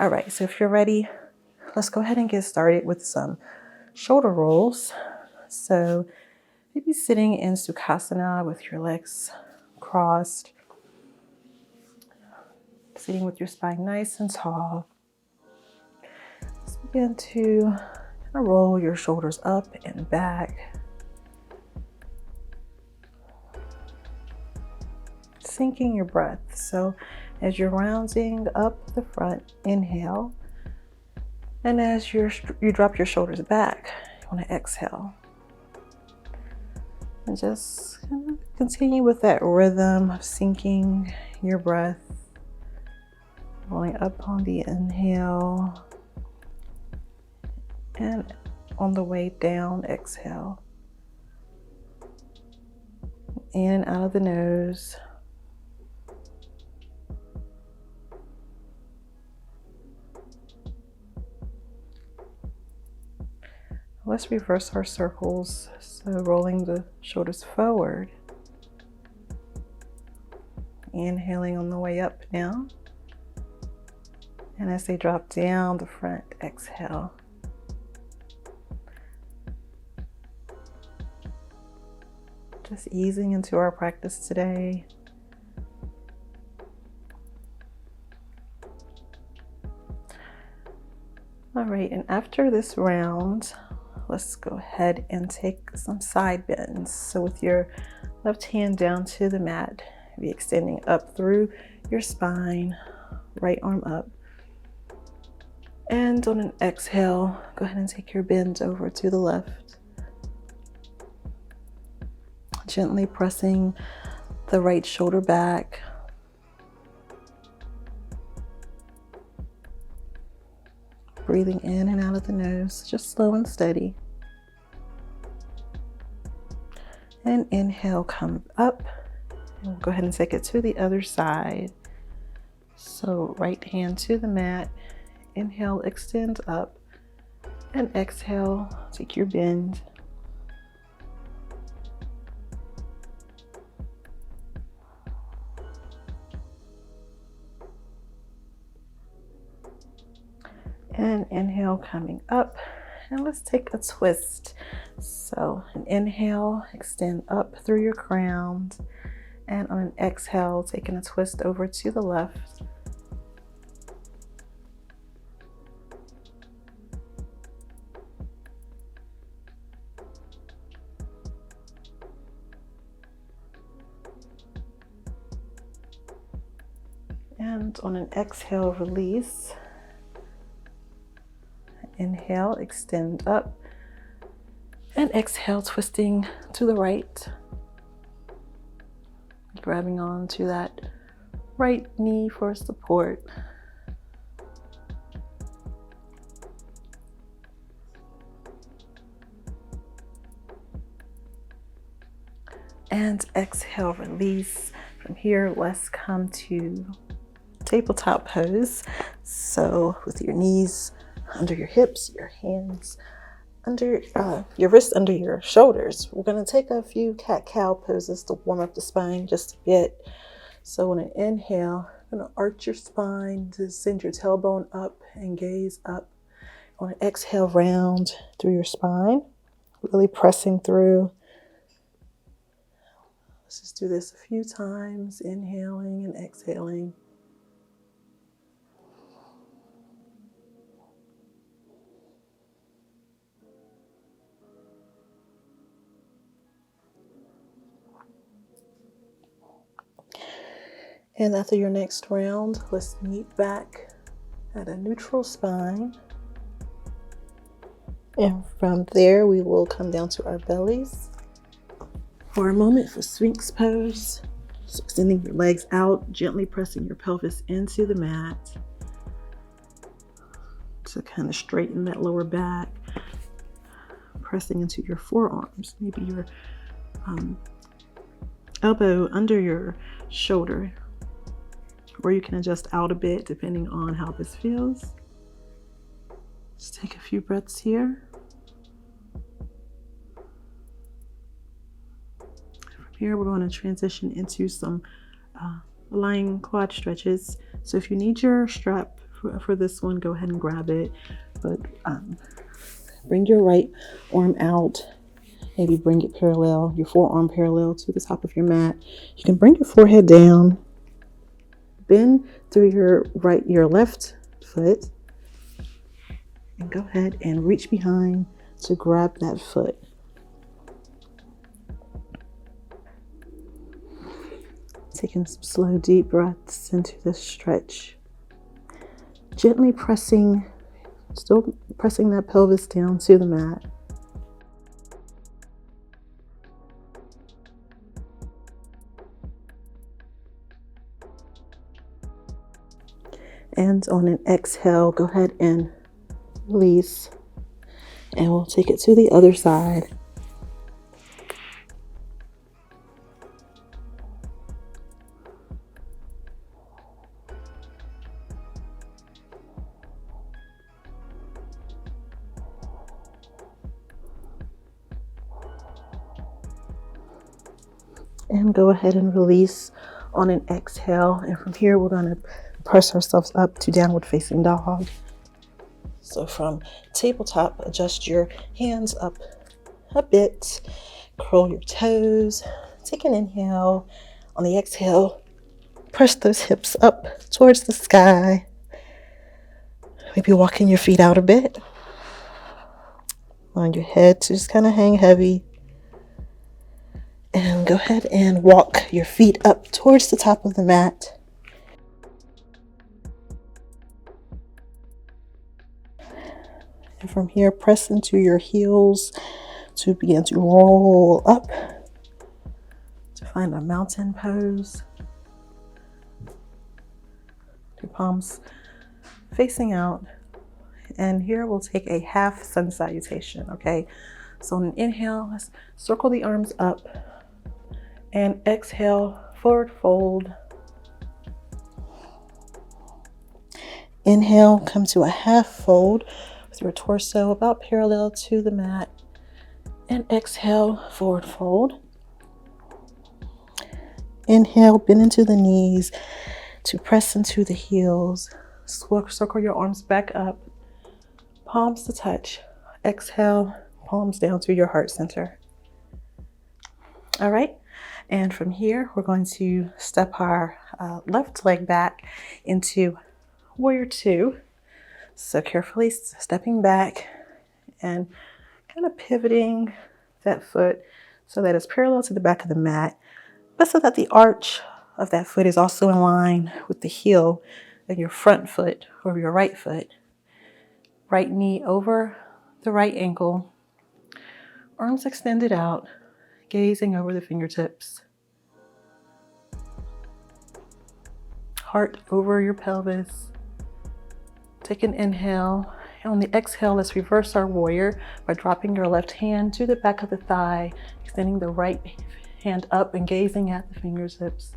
All right, so if you're ready, let's go ahead and get started with some shoulder rolls. So maybe sitting in Sukhasana with your legs crossed, sitting with your spine nice and tall. Let's begin to roll your shoulders up and back. Syncing your breath. So as you're rounding up the front, inhale. And as you drop your shoulders back, you want to exhale. And just kind of continue with that rhythm of syncing your breath. Rolling up on the inhale. And on the way down, exhale. In and out of the nose. Let's reverse our circles. So rolling the shoulders forward. Inhaling on the way up now. And as they drop down the front, exhale. Just easing into our practice today. All right, and after this round, let's go ahead and take some side bends. So with your left hand down to the mat, be extending up through your spine, right arm up. And on an exhale, go ahead and take your bend over to the left. Gently pressing the right shoulder back. Breathing in and out of the nose, just slow and steady. And inhale, come up. And we'll go ahead and take it to the other side. So right hand to the mat. Inhale, extend up. And exhale, take your bend. And inhale, coming up. And let's take a twist. So an inhale, extend up through your crown. And on an exhale, taking a twist over to the left. And on an exhale, release. Inhale, extend up. And exhale, twisting to the right. Grabbing on to that right knee for support. And exhale, release. From here, let's come to tabletop pose. So with your knees under your hips, your hands under your wrists under your shoulders. We're going to take a few cat-cow poses to warm up the spine just a bit. So on an inhale, you're going to arch your spine to send your tailbone up and gaze up. On an exhale, round through your spine, really pressing through. Let's just do this a few times, inhaling and exhaling. And after your next round, let's meet back at a neutral spine. And from there, we will come down to our bellies for a moment for Sphinx pose. So extending your legs out, gently pressing your pelvis into the mat to kind of straighten that lower back. Pressing into your forearms, maybe your elbow under your shoulder, or you can adjust out a bit depending on how this feels. Just take a few breaths here. From here, we're going to transition into some lying quad stretches. So if you need your strap for this one, go ahead and grab it. But bring your right arm out. Maybe bring it parallel, your forearm parallel to the top of your mat. You can bring your forehead down, bend through your left foot, and go ahead and reach behind to grab that foot. Taking some slow, deep breaths into this stretch. Gently still pressing that pelvis down to the mat. And on an exhale, go ahead and release. And we'll take it to the other side. And go ahead and release on an exhale. And from here, we're going to press ourselves up to downward facing dog. So from tabletop, adjust your hands up a bit, curl your toes, take an inhale. On the exhale, press those hips up towards the sky. Maybe walking your feet out a bit. On your head to just kind of hang heavy. And go ahead and walk your feet up towards the top of the mat. And from here, press into your heels to begin to roll up to find a mountain pose. Your palms facing out. And here we'll take a half sun salutation, okay? So on an inhale, let's circle the arms up. And exhale, forward fold. Inhale, come to a half fold with your torso about parallel to the mat. And exhale, forward fold. Inhale, bend into the knees to press into the heels. Circle your arms back up, palms to touch. Exhale, palms down to your heart center. All right. And from here, we're going to step our left leg back into Warrior Two. So carefully stepping back and kind of pivoting that foot so that it's parallel to the back of the mat, but so that the arch of that foot is also in line with the heel of your front foot or your right foot. Right knee over the right ankle, arms extended out, gazing over the fingertips. Heart over your pelvis. Take an inhale. And on the exhale, let's reverse our warrior by dropping your left hand to the back of the thigh, extending the right hand up and gazing at the fingertips.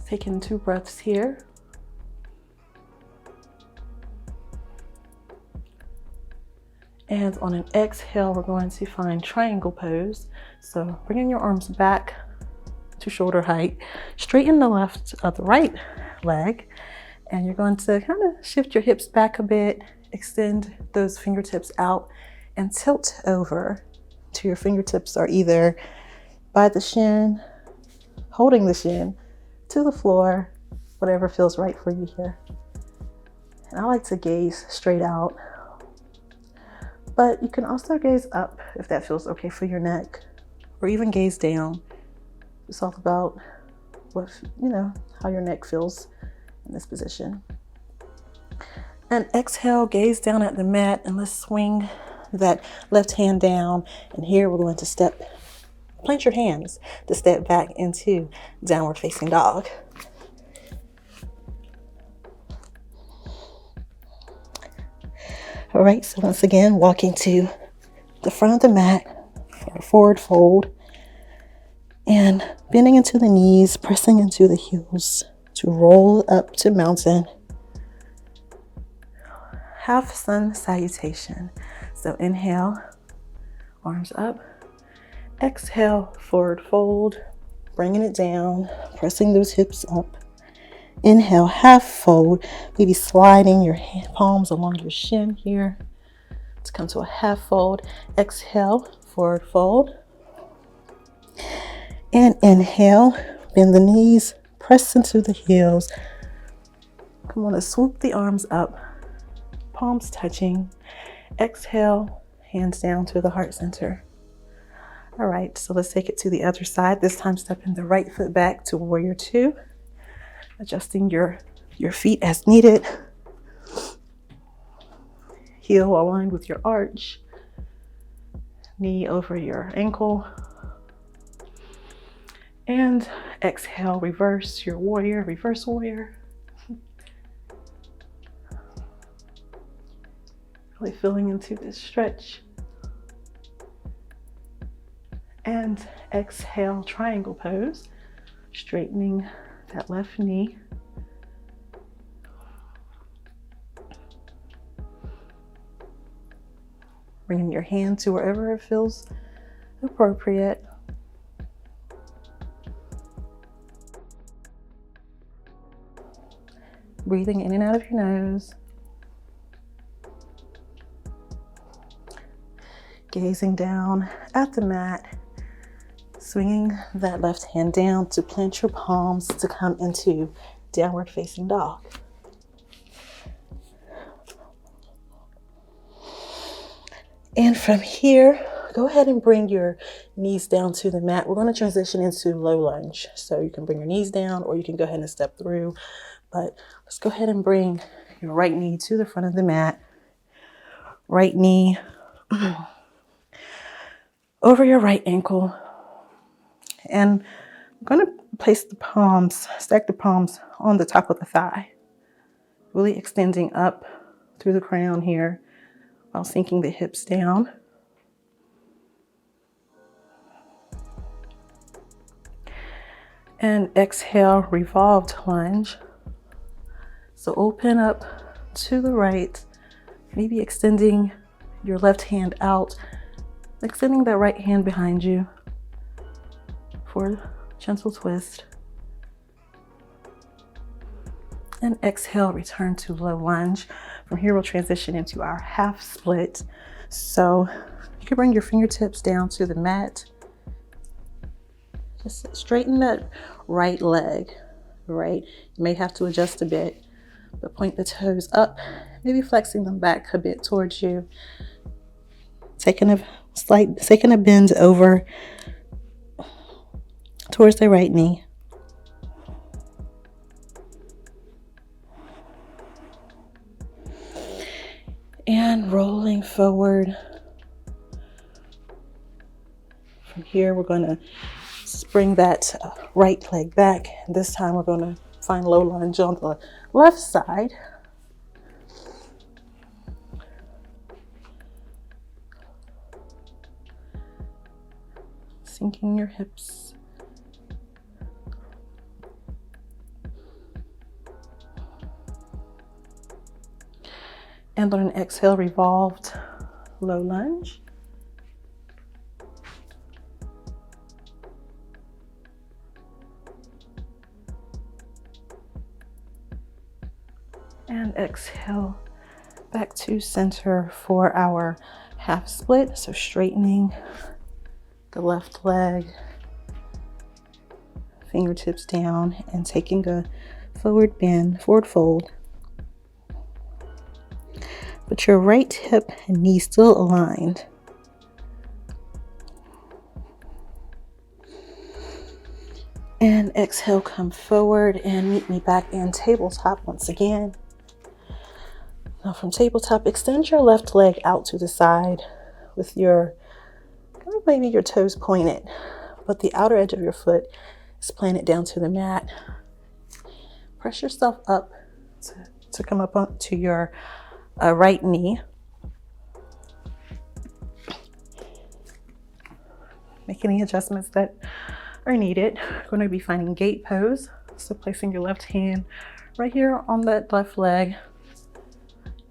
Taking 2 breaths here. And on an exhale, we're going to find triangle pose. So bringing your arms back to shoulder height, straighten the right leg, and you're going to kind of shift your hips back a bit, extend those fingertips out, and tilt over to your fingertips are either by the shin, holding the shin to the floor, whatever feels right for you here. And I like to gaze straight out, but you can also gaze up if that feels okay for your neck, or even gaze down. It's all about how your neck feels in this position. And exhale, gaze down at the mat, and let's swing that left hand down. And here we're going to plant your hands to step back into downward facing dog. All right, so once again, walking to the front of the mat for a forward fold and bending into the knees, pressing into the heels to roll up to mountain. Half sun salutation. So inhale, arms up. Exhale, forward fold, bringing it down, pressing those hips up. Inhale, half fold, maybe sliding your palms along your shin here to come to a half fold. Exhale, forward fold. And inhale, bend the knees, press into the heels. Come on, to swoop the arms up, palms touching. Exhale, hands down to the heart center. All right, so let's take it to the other side. This time, stepping the right foot back to warrior two, adjusting your feet as needed. Heel aligned with your arch, knee over your ankle. And exhale, reverse your warrior, reverse warrior. Really filling into this stretch. And exhale, triangle pose, straightening that left knee. Bringing your hand to wherever it feels appropriate. Breathing in and out of your nose. Gazing down at the mat. Swinging that left hand down to plant your palms to come into downward facing dog. And from here, go ahead and bring your knees down to the mat. We're going to transition into low lunge. So you can bring your knees down or you can go ahead and step through. But let's go ahead and bring your right knee to the front of the mat. Right knee over your right ankle. And I'm going to place the palms, stack the palms on the top of the thigh. Really extending up through the crown here while sinking the hips down. And exhale, revolved lunge. So open up to the right, maybe extending your left hand out, extending that right hand behind you for a gentle twist. And exhale, return to low lunge. From here, we'll transition into our half split. So you can bring your fingertips down to the mat. Just straighten that right leg, right? You may have to adjust a bit, but point the toes up, maybe flexing them back a bit towards you. Taking a bend over towards the right knee. And rolling forward. From here, we're going to bring that right leg back. This time we're going to find low lunge on the left side. Sinking your hips. And on an exhale, revolved low lunge. And exhale back to center for our half split. So straightening the left leg, fingertips down, and taking a forward bend, forward fold. But your right hip and knee still aligned. And exhale, come forward and meet me back in tabletop once again. Now from tabletop, extend your left leg out to the side with your, maybe your toes pointed, but the outer edge of your foot is planted down to the mat. Press yourself up to come up onto your right knee. Make any adjustments that are needed. We're going to be finding gate pose. So placing your left hand right here on that left leg.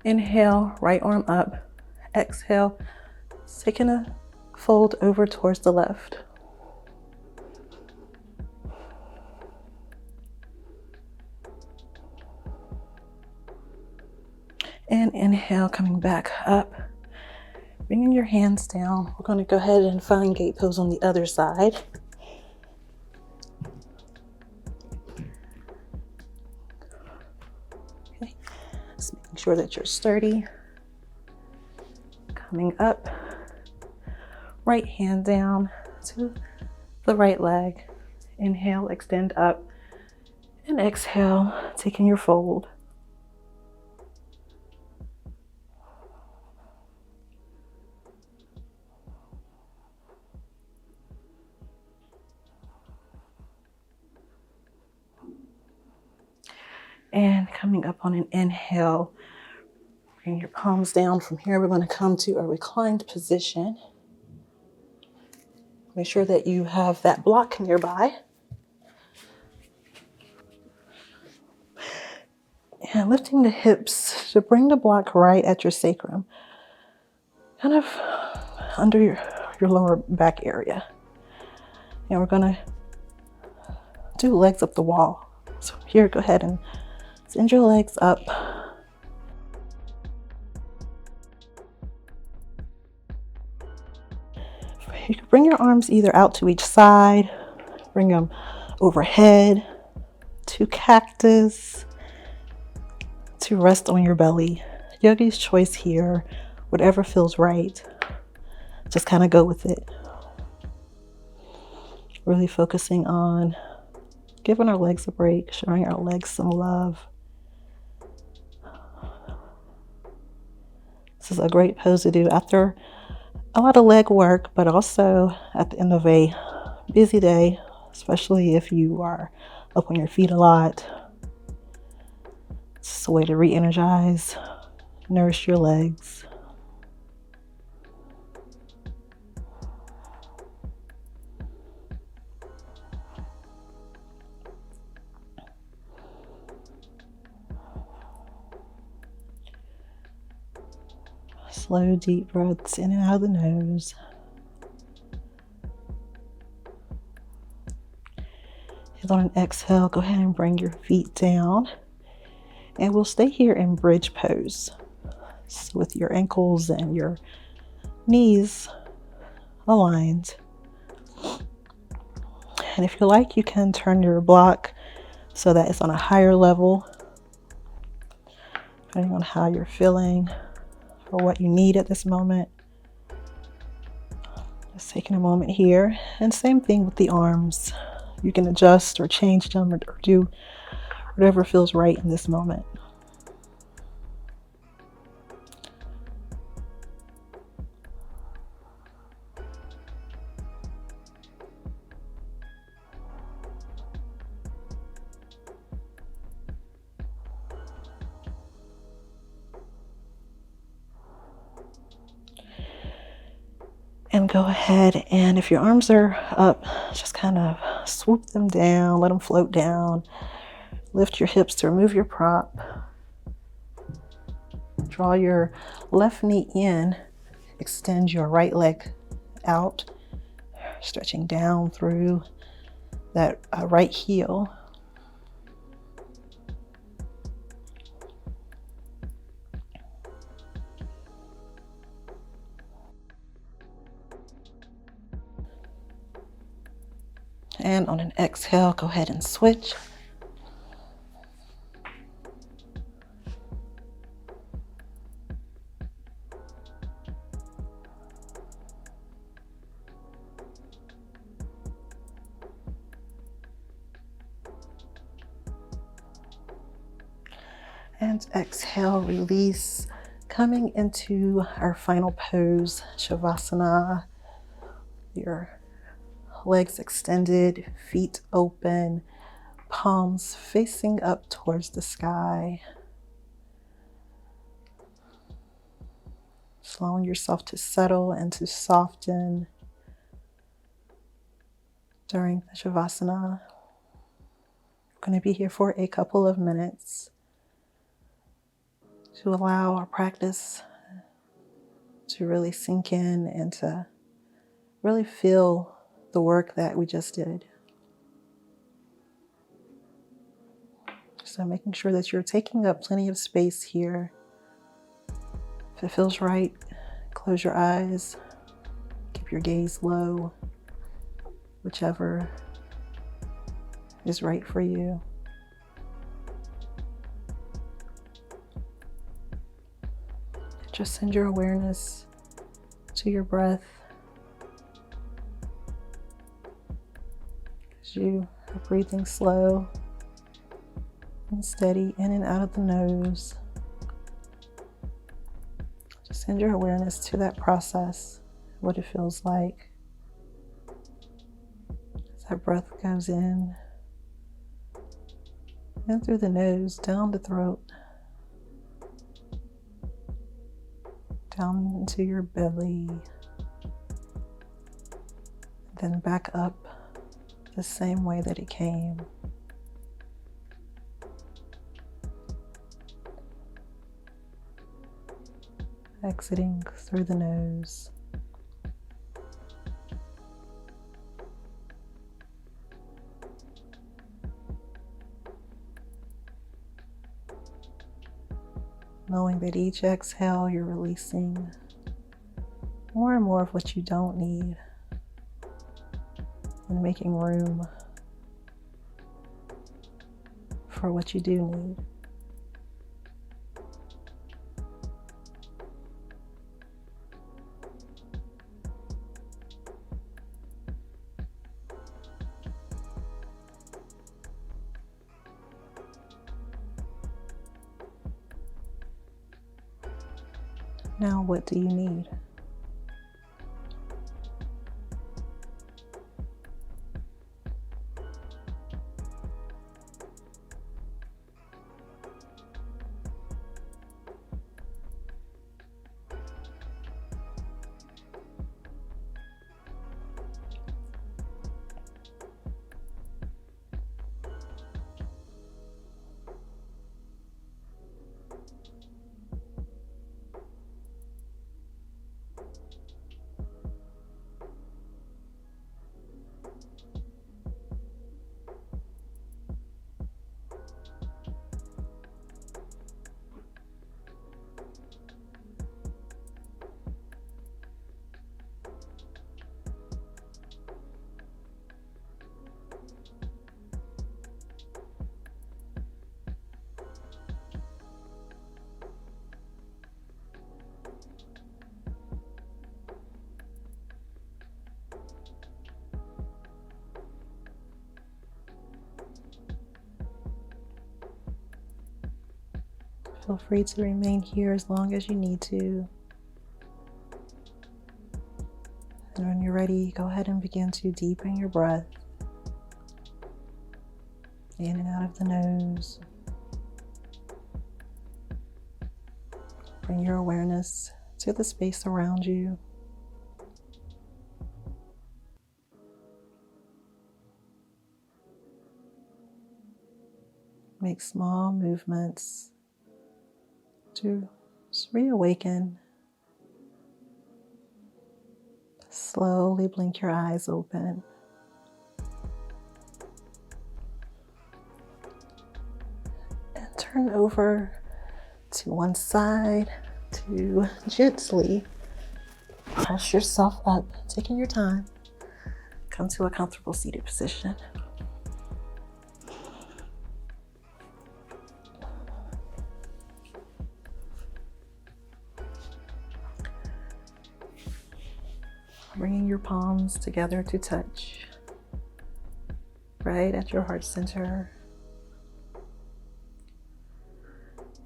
Inhale, right arm up. Exhale, taking a fold over towards the left. And inhale, coming back up. Bringing your hands down. We're going to go ahead and find gate pose on the other side. Okay, just making sure that you're sturdy. Coming up, right hand down to the right leg. Inhale, extend up, and exhale, taking your fold. And coming up on an inhale, bring your palms down. From here, we're going to come to a reclined position. Make sure that you have that block nearby. And lifting the hips to bring the block right at your sacrum, kind of under your lower back area. And we're going to do legs up the wall. So here, go ahead and send your legs up. You can bring your arms either out to each side, bring them overhead, to cactus, to rest on your belly. Yogi's choice here, whatever feels right. Just kind of go with it. Really focusing on giving our legs a break, showing our legs some love. This is a great pose to do after a lot of leg work, but also at the end of a busy day, especially if you are up on your feet a lot. It's a way to re-energize, nourish your legs. Slow, deep breaths in and out of the nose. And on an exhale, go ahead and bring your feet down. And we'll stay here in bridge pose. So with your ankles and your knees aligned. And if you like, you can turn your block so that it's on a higher level, depending on how you're feeling or what you need at this moment. Just taking a moment here. And same thing with the arms. You can adjust or change them or do whatever feels right in this moment. And go ahead, and if your arms are up, just kind of swoop them down, let them float down. Lift your hips to remove your prop. Draw your left knee in, extend your right leg out, stretching down through that right heel. And on an exhale, go ahead and switch. And exhale, release. Coming into our final pose, Shavasana. Your legs extended, feet open, palms facing up towards the sky. Just allowing yourself to settle and to soften during the Shavasana. We're going to be here for a couple of minutes to allow our practice to really sink in and to really feel the work that we just did. So making sure that you're taking up plenty of space here If it feels right, close your eyes, keep your gaze low, whichever is right for you. Just send your awareness to your breath as you are breathing slow and steady in and out of the nose. Just send your awareness to that process, what it feels like as that breath goes in through the nose, down the throat, down into your belly, then back up the same way that it came. Exiting through the nose. Knowing that each exhale you're releasing more and more of what you don't need and making room for what you do need. Now, what do you need? Feel free to remain here as long as you need to. And when you're ready, go ahead and begin to deepen your breath in and out of the nose. Bring your awareness to the space around you. Make small movements to just reawaken. Slowly blink your eyes open. And turn over to one side to gently press yourself up, taking your time. Come to a comfortable seated position. Bringing your palms together to touch right at your heart center.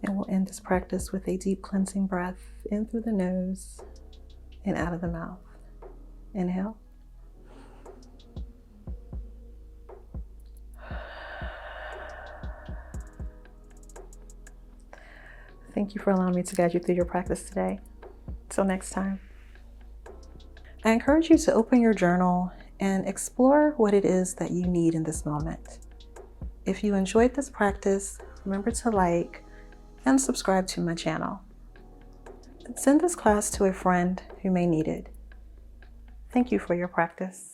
And we'll end this practice with a deep cleansing breath in through the nose and out of the mouth. Inhale. Thank you for allowing me to guide you through your practice today. Till next time. I encourage you to open your journal and explore what it is that you need in this moment. If you enjoyed this practice, remember to like and subscribe to my channel. Send this class to a friend who may need it. Thank you for your practice.